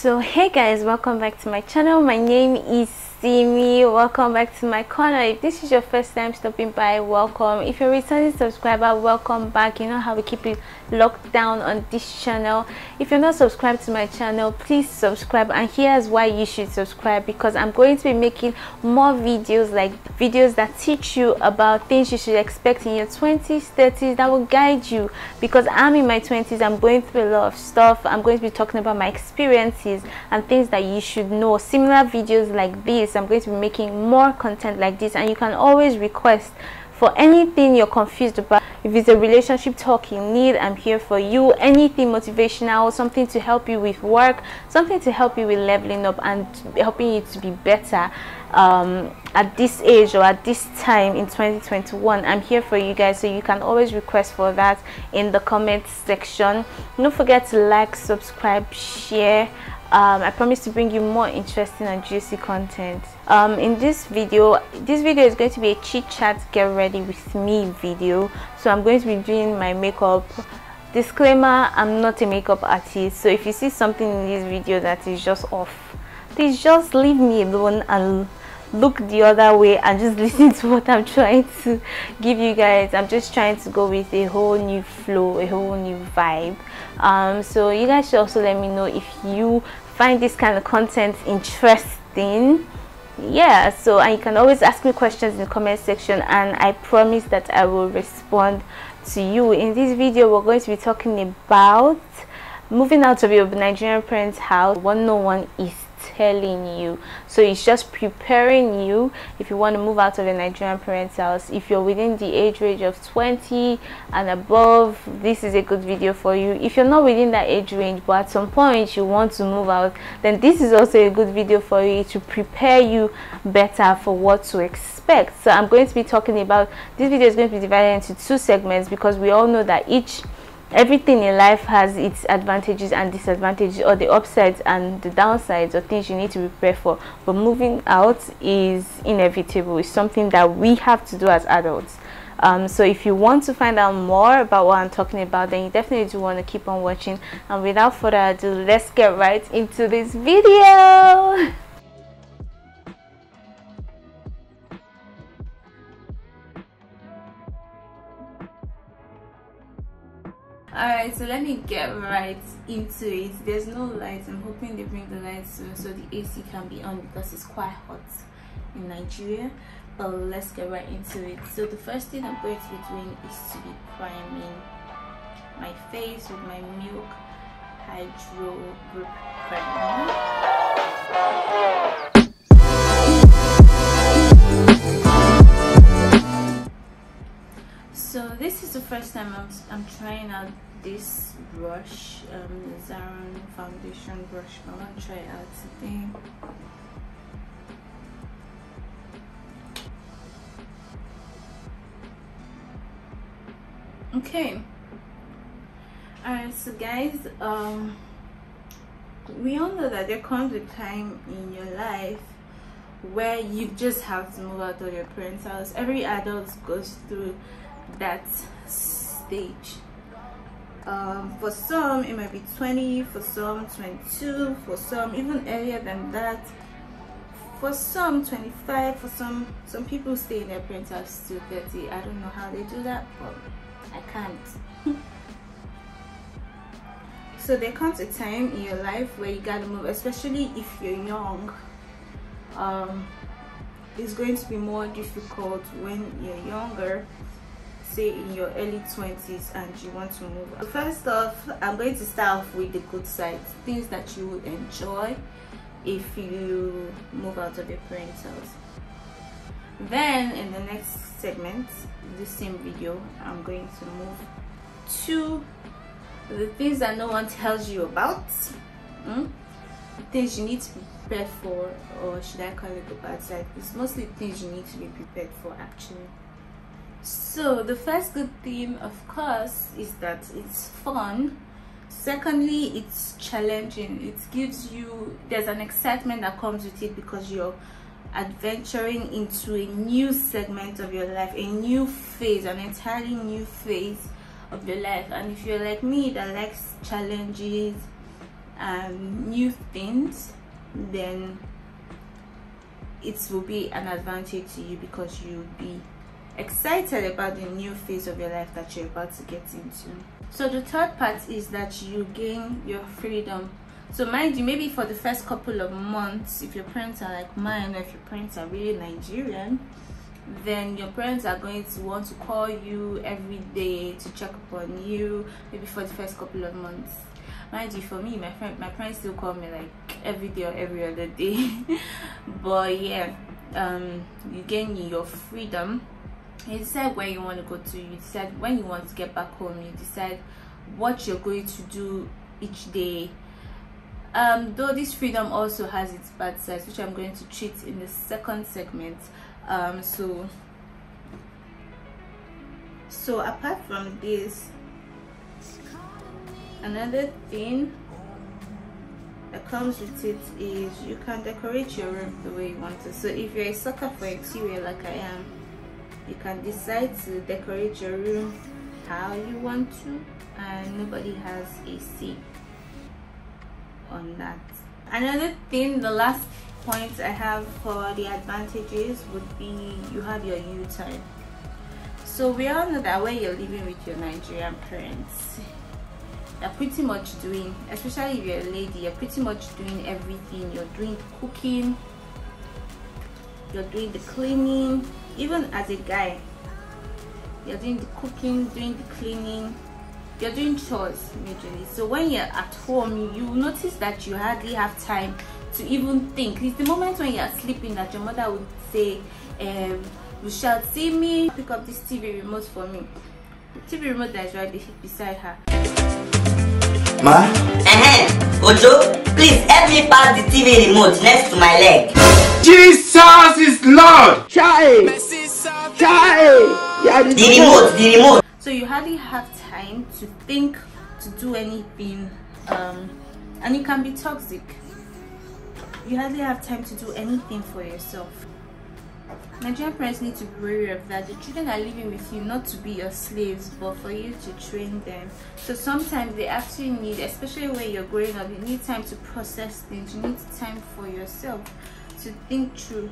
So hey guys, welcome back to my channel. My name is Simi. Welcome back to my corner. If this is your first time stopping by, welcome. If you're a returning subscriber, welcome back. You know how we keep it locked down on this channel. If you're not subscribed to my channel, please subscribe, and here's why you should subscribe, because I'm going to be making more videos, like videos that teach you about things you should expect in your 20s, 30s, that will guide you, because I'm in my 20s. I'm going through a lot of stuff. I'm going to be talking about my experiences and things that you should know. Similar videos like this, I'm going to be making more content like this, and you can always request for anything you're confused about. If it's a relationship talk you need, I'm here for you. Anything motivational, something to help you with work, something to help you with leveling up and helping you to be better at this age or at this time in 2021, I'm here for you guys. So you can always request for that in the comment section. Don't forget to like, subscribe, share. I promise to bring you more interesting and juicy content. In this video is going to be a chit chat get ready with me video. So I'm going to be doing my makeup. Disclaimer, I'm not a makeup artist, so if you see something in this video that is just off, please just leave me alone and look the other way and just listen to what I'm trying to give you guys. I'm just trying to go with a whole new flow, a whole new vibe. So you guys should also let me know if you find this kind of content interesting. Yeah, so and you can always ask me questions in the comment section, and I promise that I will respond to you. In this video, we're going to be talking about moving out of your Nigerian parents' house, what no one is telling you. So it's just preparing you if you want to move out of your Nigerian parents' house. If you're within the age range of 20 and above, this is a good video for you. If you're not within that age range but at some point you want to move out, then this is also a good video for you to prepare you better for what to expect. So I'm going to be talking about, this video is going to be divided into two segments, because we all know that everything in life has its advantages and disadvantages, or the upsides and the downsides, or things you need to prepare for. But moving out is inevitable. It's something that we have to do as adults. So if you want to find out more about what I'm talking about, then you definitely do want to keep on watching. And without further ado, let's get right into this video. Alright, so let me get right into it. There's no lights. I'm hoping they bring the lights soon so the AC can be on, because it's quite hot in Nigeria. But let's get right into it. So the first thing I'm going to be doing is to be priming my face with my Milk Hydro Group Primer. So this is the first time I'm trying out this brush, Zaran foundation brush. I want to try it out today. Okay. Alright, so guys, we all know that there comes a time in your life where you just have to move out of your parents' house. Every adult goes through that stage. For some it might be 20, for some 22, for some even earlier than that, for some 25, for some people stay in their parents' house till 30. I don't know how they do that, but I can't. So there comes a time in your life where you gotta move, especially if you're young. It's going to be more difficult when you're younger, say in your early 20s, and you want to move out. First off, I'm going to start off with the good sides, things that you will enjoy if you move out of your parents' house. Then in the next segment, the same video, I'm going to move to the things that no one tells you about, things you need to be prepared for, or should I call it the bad side? It's mostly things you need to be prepared for, actually. So the first good thing, of course, is that it's fun. Secondly, it's challenging. It gives you, there's an excitement that comes with it, because you're adventuring into a new segment of your life, a new phase, an entirely new phase of your life. And if you're like me that likes challenges, new things, then it will be an advantage to you, because you'll be excited about the new phase of your life that you're about to get into. So the third part is that you gain your freedom. So mind you, maybe for the first couple of months, if your parents are like mine, or if your parents are really Nigerian, then your parents are going to want to call you every day to check upon you, maybe for the first couple of months. Mind you, for me, my parents still call me like every day or every other day. But yeah, you gain your freedom. You decide where you want to go to, you decide when you want to get back home, you decide what you're going to do each day. Though this freedom also has its bad sides, which I'm going to treat in the second segment. So apart from this, another thing that comes with it is you can decorate your room the way you want to. So if you're a sucker for exterior like I am, you can decide to decorate your room how you want to, and nobody has a say on that. Another thing, the last point I have for the advantages would be you have your you time. So we all know that when you're living with your Nigerian parents, you're pretty much doing, especially if you're a lady, you're pretty much doing everything. You're doing the cooking, you're doing the cleaning. Even as a guy, you're doing the cooking, doing the cleaning, you're doing chores majorly. So when you're at home, you notice that you hardly have time to even think. It's the moment when you're sleeping that your mother would say, you shall see me, pick up this TV remote for me. The TV remote that is right beside her. Ma? Ojo, please help me pass the TV remote next to my leg. Jesus is Lord! Child! The remote. So you hardly have time to think, to do anything, and it can be toxic. You hardly have time to do anything for yourself. Nigerian parents need to be wary of that. The children are living with you not to be your slaves, but for you to train them. So sometimes they actually need, especially when you're growing up, you need time to process things. You need time for yourself to think through.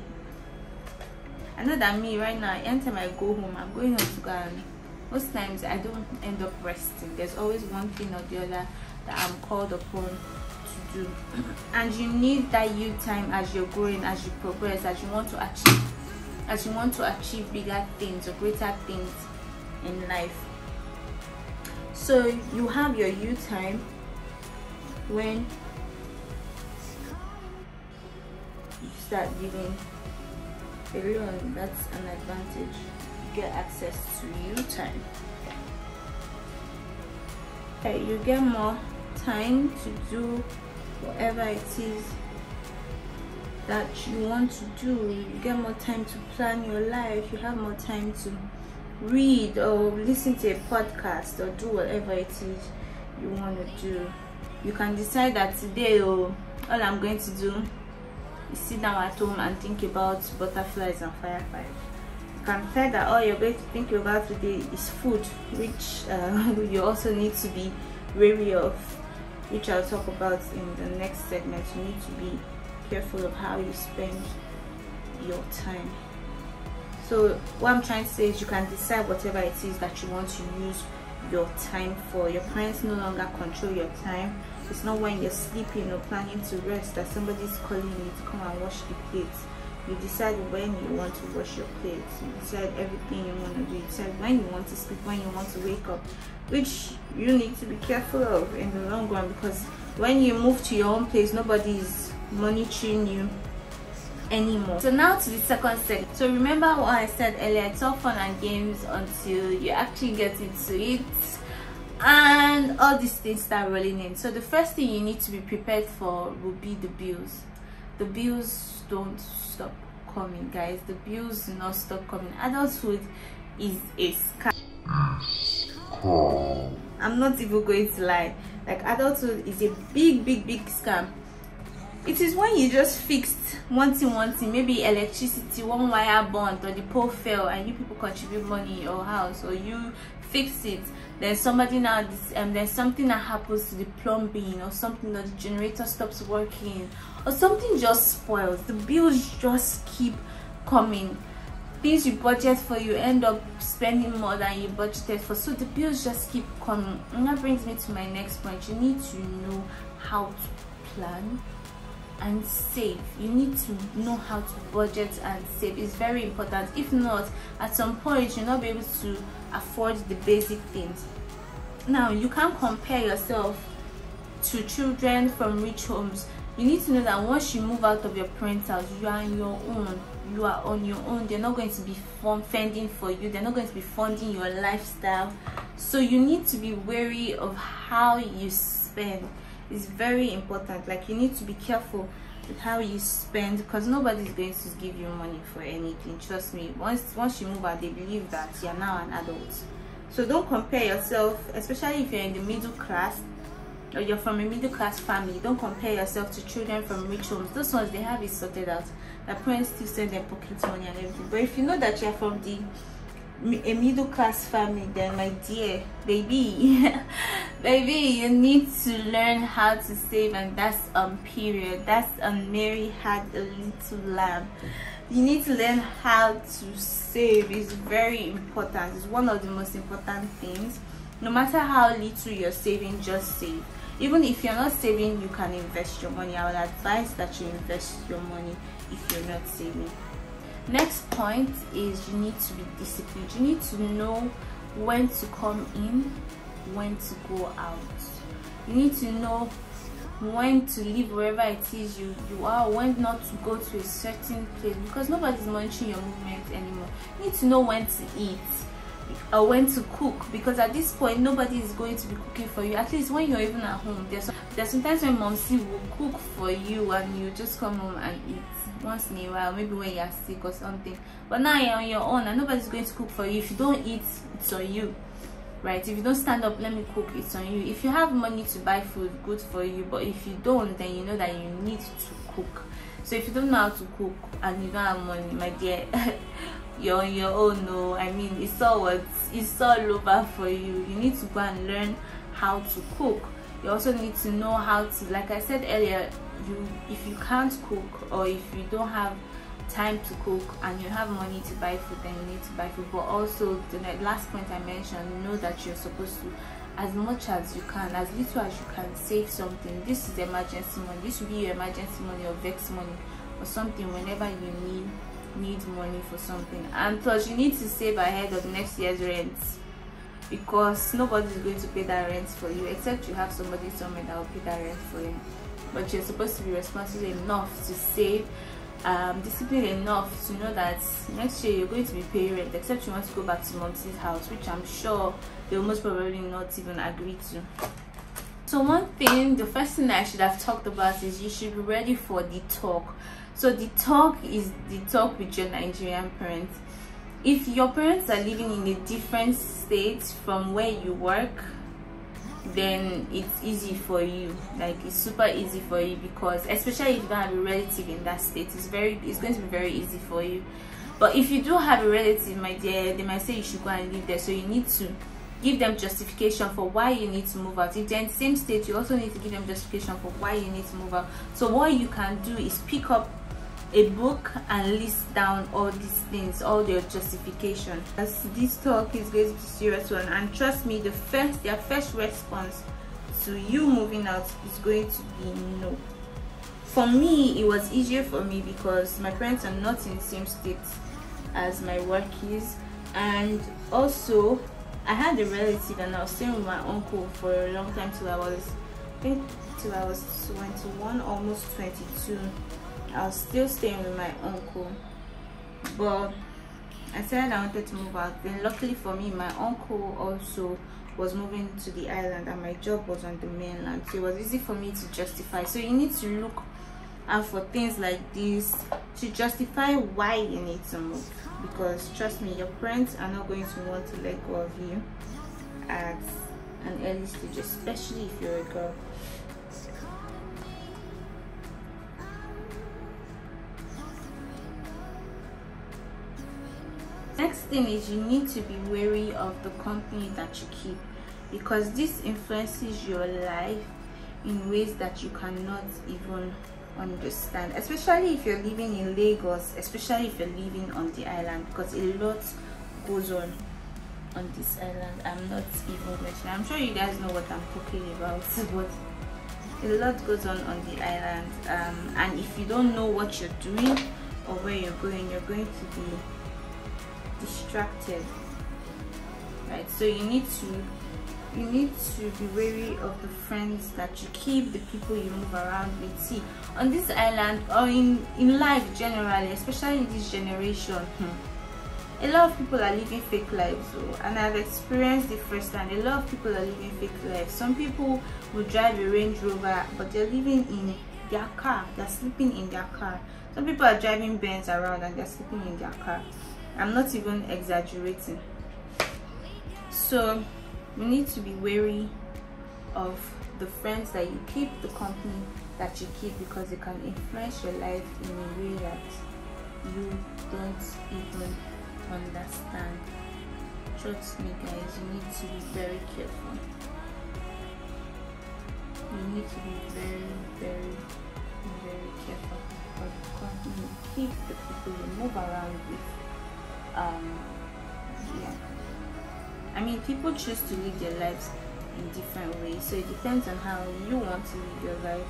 I know that me right now, anytime I go home, I'm going home to go, and most times I don't end up resting. There's always one thing or the other that I'm called upon to do. And you need that you time as you're growing, as you progress, as you want to achieve bigger things or greater things in life. So you have your you time when you start living alone. That's an advantage. You get access to you time. Okay, you get more time to do whatever it is that you want to do. You get more time to plan your life. You have more time to read or listen to a podcast or do whatever it is you want to do. You can decide that today, all I'm going to do is sit down at home and think about butterflies and fireflies. You can decide that all you're going to think about today is food, which you also need to be wary of, which I'll talk about in the next segment. You need to be careful of how you spend your time. So what I'm trying to say is you can decide whatever it is that you want to use your time for. Your parents no longer control your time. It's not when you're sleeping or planning to rest that somebody's calling you to come and wash the plates. You decide when you want to wash your plates. You decide everything you want to do. You decide when you want to sleep, when you want to wake up, which you need to be careful of in the long run, because when you move to your own place, nobody is monitoring you anymore. So now to the second segment. So remember what I said earlier, it's all fun and games until you actually get into it and all these things start rolling in. So the first thing you need to be prepared for will be the bills. The bills don't stop coming, guys. The bills do not stop coming. Adulthood is a scam. I'm not even going to lie. Like, adulthood is a big scam. It is when you just fixed one thing, maybe electricity, one wire burnt or the pole fell and you people contribute money in your house, or you fix it. There's somebody now, there's something that happens to the plumbing, or something that the generator stops working, or something just spoils. The bills just keep coming. Things you budget for, you end up spending more than you budgeted for, so the bills just keep coming. And that brings me to my next point. You need to know how to plan and save. You need to know how to budget and save. It's very important. If not, at some point you'll not be able to afford the basic things. Now, you can't compare yourself to children from rich homes. You need to know that once you move out of your parents' house, you are on your own. You are on your own. They're not going to be fending for you. They're not going to be funding your lifestyle. So you need to be wary of how you spend. It's very important. Like, you need to be careful with how you spend, because nobody's going to give you money for anything. Trust me. Once you move out, they believe that you're now an adult. So don't compare yourself, especially if you're in the middle class or you're from a middle class family. Don't compare yourself to children from rich homes. Those ones, they have it sorted out. Their parents still send their pocket money and everything. But if you know that you're from a middle class family, then my dear baby baby, you need to learn how to save. And that's period. That's Mary had a little lamb. You need to learn how to save. It's very important. It's one of the most important things. No matter how little you're saving, just save. Even if you're not saving, you can invest your money. I would advise that you invest your money if you're not saving. Next point is you need to be disciplined. You need to know when to come in, when to go out. You need to know when to leave wherever it is you are, when not to go to a certain place, because nobody's monitoring your movements anymore. You need to know when to eat or when to cook, because at this point nobody is going to be cooking for you. At least when you're even at home, there's sometimes when momsy will cook for you and you just come home and eat once in a while, maybe when you're sick or something. But now you're on your own and nobody's going to cook for you. If you don't eat, it's on you, right? If you don't stand up, let me cook, it's on you. If you have money to buy food, good for you. But if you don't, then you know that you need to cook. So if you don't know how to cook and you don't have money, my dear, you're on your own. No, I mean, it's all over for you. You need to go and learn how to cook. You also need to know how to, like I said earlier, if you can't cook, or if you don't have time to cook and you have money to buy food, then you need to buy food. But also, the last point I mentioned, know that you're supposed to, as much as you can, as little as you can, save something. This is emergency money. This will be your emergency money or vex money or something whenever you need money for something. And plus, you need to save ahead of next year's rent, because nobody is going to pay that rent for you, except you have somebody somewhere that will pay that rent for you. But you're supposed to be responsible enough to save, disciplined enough to know that next year you're going to be paying rent, except you want to go back to mom's house, which I'm sure they'll most probably not even agree to. So one thing, the first thing that I should have talked about is you should be ready for the talk. So the talk is the talk with your Nigerian parents. If your parents are living in a different state from where you work, then it's easy for you. Like, it's super easy for you, because especially if you don't have a relative in that state, it's going to be very easy for you. But if you do have a relative, my dear, they might say you should go and live there. So you need to give them justification for why you need to move out. If they're in the same state, you also need to give them justification for why you need to move out. So what you can do is pick up a book and list down all these things, all their justification. As this talk is going to be a serious one, and trust me, their first response to you moving out is going to be no. For me, it was easier for me because my parents are not in the same state as my work is, and also I had a relative and I was staying with my uncle for a long time till I was 21, almost 22. I was still staying with my uncle, but I said I wanted to move out. Then luckily for me, my uncle also was moving to the island and my job was on the mainland, so it was easy for me to justify. So you need to look out for things like this to justify why you need to move, because trust me, your parents are not going to want to let go of you at an early stage, especially if you're a girl. Next thing is you need to be wary of the company that you keep. because this influences your life in ways that you cannot even understand, especially if you're living in Lagos, especially if you're living on the island, because a lot goes on this island. I'm not even mentioning, I'm sure you guys know what I'm talking about, but a lot goes on the island, and if you don't know what you're doing or where you're going to be distracted, right? So you need to be wary of the friends that you keep, the people you move around with. See, on this island, or in life generally, especially in this generation, a lot of people are living fake lives, and I've experienced it firsthand. A lot of people are living fake lives. Some people will drive a Range Rover, but they're living in their car, they're sleeping in their car. Some people are driving Benz around and they're sleeping in their car. I'm not even exaggerating. So you need to be wary of the friends that you keep, the company that you keep, because it can influence your life in a way that you don't even understand. Trust me guys, you need to be very careful. You need to be very careful of the company you keep, the people you move around with. Yeah, I mean, people choose to live their lives in different ways, so it depends on how you want to live your life.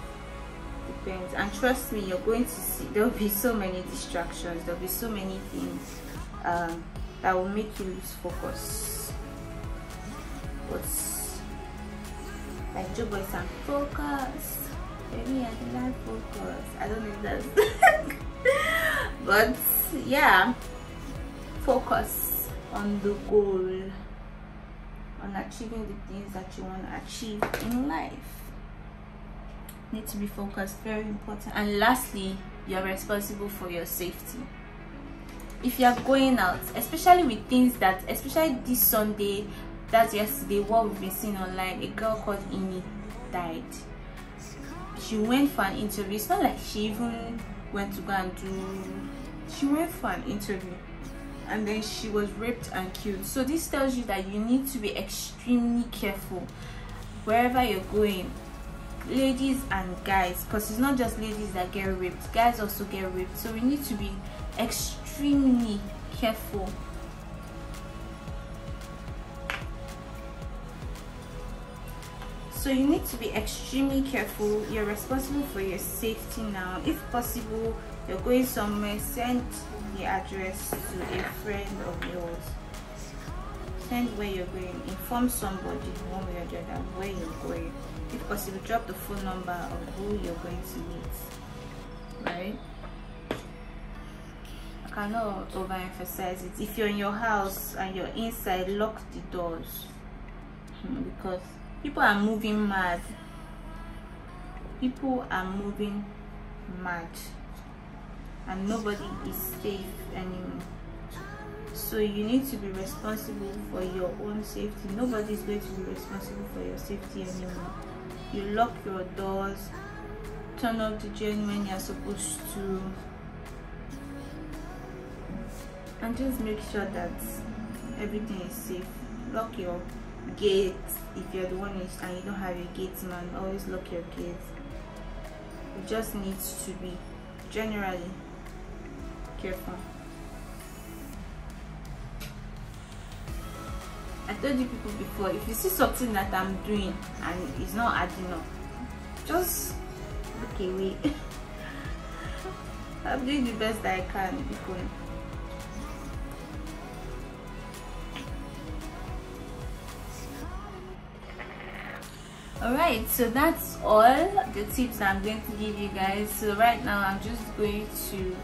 Depends. And trust me, you're going to see there'll be so many distractions, there'll be so many things that will make you lose focus. But like Joe Boy sang, focus. Baby, I can like focus. I don't know if that's but yeah, focus on the goal, on achieving the things that you want to achieve in life. Need to be focused, very important. And lastly, you're responsible for your safety. If you're going out, especially with things that, especially this Sunday, that's yesterday, what we've been seeing online, a girl called Amy died. She went for an interview. It's not like she even went to go and she went for an interview and then she was raped and killed. So this tells you that you need to be extremely careful wherever you're going, ladies and guys, because it's not just ladies that get raped, guys also get raped. So we need to be extremely careful. So you need to be extremely careful. You're responsible for your safety now. If possible, you're going somewhere, send the address to a friend of yours. Send where you're going. Inform somebody one way or the other where you're going. If possible, drop the phone number of who you're going to meet. Right? I cannot overemphasize it. If you're in your house and you're inside, lock the doors, because people are moving mad. People are moving mad and nobody is safe anymore. So you need to be responsible for your own safety. Nobody is going to be responsible for your safety anymore. You lock your doors, turn off the gen when you're supposed to, and just make sure that everything is safe. Lock your gate if you're the one and you don't have your gate man. Always lock your gate. You just need to be generally careful. I told you people before, if you see something that I'm doing and it's not adding up, just look away. I'm doing the best that I can. Alright, so that's all the tips I'm going to give you guys. So right now I'm just going to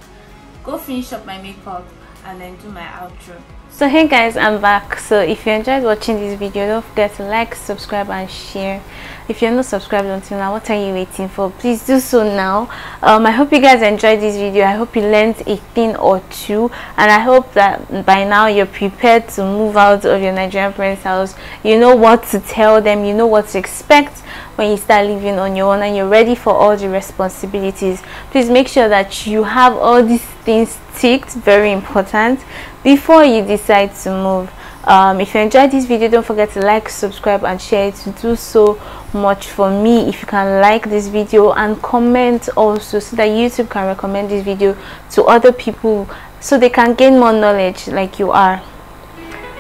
go finish up my makeup and then do my outro. So hey guys, I'm back. So if you enjoyed watching this video, don't forget to like, subscribe and share. If you're not subscribed until now, what are you waiting for? Please do so now. I hope you guys enjoyed this video. I hope you learned a thing or two, and I hope that by now you're prepared to move out of your Nigerian parents' house. You know what to tell them, you know what to expect when you start living on your own, and you're ready for all the responsibilities. Please make sure that you have all these things ticked, very important, before you decide to move. If you enjoyed this video, don't forget to like, subscribe and share it. To do so much for me if you can like this video and comment also, so that YouTube can recommend this video to other people so they can gain more knowledge like you are.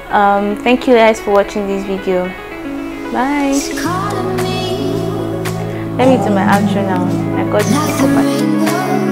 Thank you guys for watching this video. Bye. Let me do my outro now. I got to